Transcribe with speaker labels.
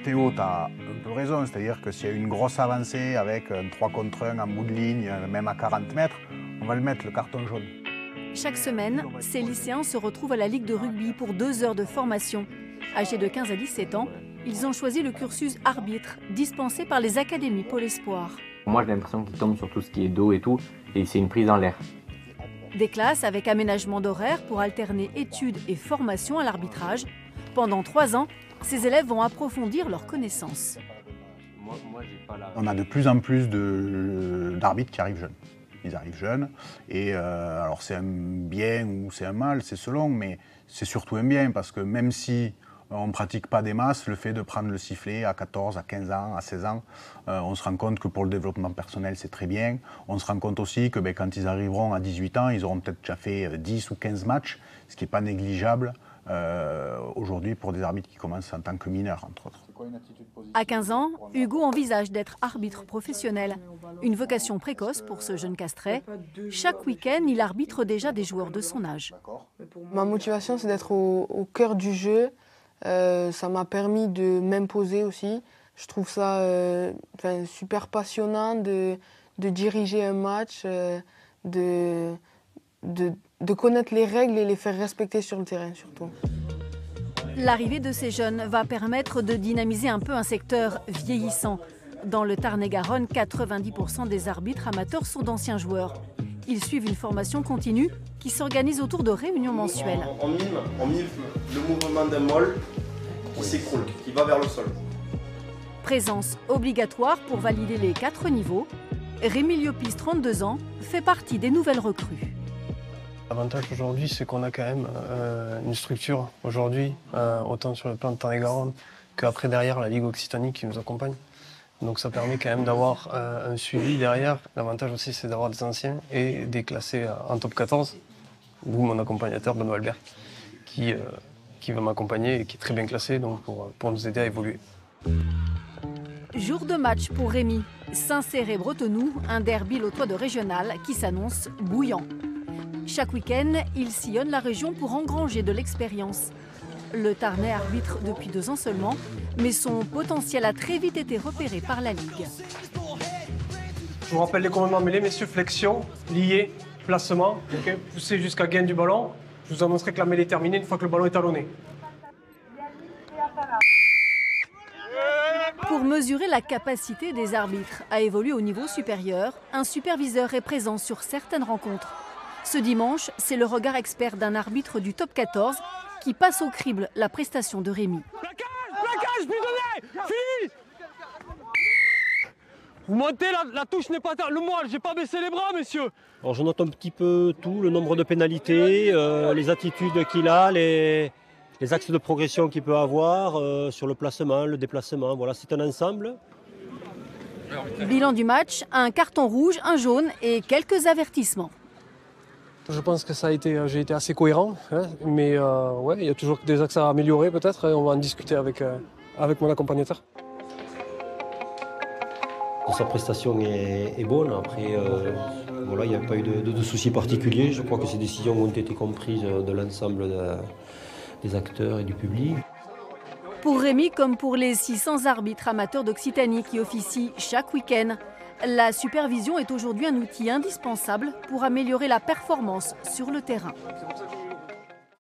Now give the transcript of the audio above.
Speaker 1: Théo, tu as un peu raison, c'est-à-dire que s'il y a une grosse avancée avec un 3 contre 1 en bout de ligne, même à 40 mètres, on va le mettre, le carton jaune.
Speaker 2: Chaque semaine, ces lycéens se retrouvent à la Ligue de rugby pour 2 heures de formation. Âgés de 15 à 17 ans, ils ont choisi le cursus arbitre dispensé par les académies Pôle Espoir.
Speaker 3: Moi, j'ai l'impression qu'ils tombent sur tout ce qui est dos et tout, et c'est une prise en l'air.
Speaker 2: Des classes avec aménagement d'horaire pour alterner études et formation à l'arbitrage. Pendant 3 ans, ces élèves vont approfondir leurs connaissances.
Speaker 1: On a de plus en plus d'arbitres qui arrivent jeunes. Ils arrivent jeunes et alors c'est un bien ou c'est un mal, c'est selon, mais c'est surtout un bien parce que même si on ne pratique pas des masses, le fait de prendre le sifflet à 14, à 15 ans, à 16 ans, on se rend compte que pour le développement personnel, c'est très bien. On se rend compte aussi que quand ils arriveront à 18 ans, ils auront peut-être déjà fait 10 ou 15 matchs, ce qui n'est pas négligeable aujourd'hui pour des arbitres qui commencent en tant que mineurs, entre autres.
Speaker 2: À 15 ans, Hugo envisage d'être arbitre professionnel. Une vocation précoce pour ce jeune Castrais. Chaque week-end, il arbitre déjà des joueurs de son âge.
Speaker 4: Ma motivation, c'est d'être au cœur du jeu. Ça m'a permis de m'imposer aussi. Je trouve ça super passionnant de diriger un match, de connaître les règles et les faire respecter sur le terrain surtout.
Speaker 2: L'arrivée de ces jeunes va permettre de dynamiser un peu un secteur vieillissant. Dans le Tarn-et-Garonne, 90% des arbitres amateurs sont d'anciens joueurs. Ils suivent une formation continue qui s'organise autour de réunions mensuelles.
Speaker 5: On mime le mouvement d'un mol qui s'écroule, qui va vers le sol.
Speaker 2: Présence obligatoire pour valider les 4 niveaux. Rémi Liopis, 32 ans, fait partie des nouvelles recrues.
Speaker 6: L'avantage aujourd'hui, c'est qu'on a quand même une structure aujourd'hui, autant sur le plan de Tarn-et-Garonne qu'après derrière la Ligue Occitanie qui nous accompagne. Donc ça permet quand même d'avoir un suivi derrière. L'avantage aussi, c'est d'avoir des anciens et des classés en top 14, d'où mon accompagnateur Benoît Albert, qui va m'accompagner et qui est très bien classé donc pour nous aider à évoluer.
Speaker 2: Jour de match pour Rémi. Saint-Céré-Bretonnoux, un derby lotois de régional qui s'annonce bouillant. Chaque week-end, il sillonne la région pour engranger de l'expérience. Le Tarnais arbitre depuis 2 ans seulement, mais son potentiel a très vite été repéré par la Ligue.
Speaker 6: Je vous rappelle les commandements mêlés, messieurs, flexion, lié, placement, okay, poussez jusqu'à gain du ballon. Je vous annoncerai que la mêlée est terminée une fois que le ballon est talonné.
Speaker 2: Pour mesurer la capacité des arbitres à évoluer au niveau supérieur, un superviseur est présent sur certaines rencontres. Ce dimanche, c'est le regard expert d'un arbitre du top 14 qui passe au crible la prestation de Rémi.
Speaker 6: Plaquage, plus donné, fini. Vous montez, la touche n'est pas... Le moelle, j'ai pas baissé les bras, messieurs.
Speaker 7: Alors je note un petit peu tout, le nombre de pénalités, les attitudes qu'il a, les axes de progression qu'il peut avoir sur le placement, le déplacement. Voilà, c'est un ensemble.
Speaker 2: Bilan du match, un carton rouge, un jaune et quelques avertissements.
Speaker 6: Je pense que j'ai été assez cohérent, hein, mais ouais, il y a toujours des axes à améliorer peut-être. On va en discuter avec mon accompagnateur.
Speaker 7: Sa prestation est bonne. Après, voilà, il n'y a pas eu de soucis particuliers. Je crois que ces décisions ont été comprises de l'ensemble des acteurs et du public.
Speaker 2: Pour Rémi, comme pour les 600 arbitres amateurs d'Occitanie qui officient chaque week-end, la supervision est aujourd'hui un outil indispensable pour améliorer la performance sur le terrain.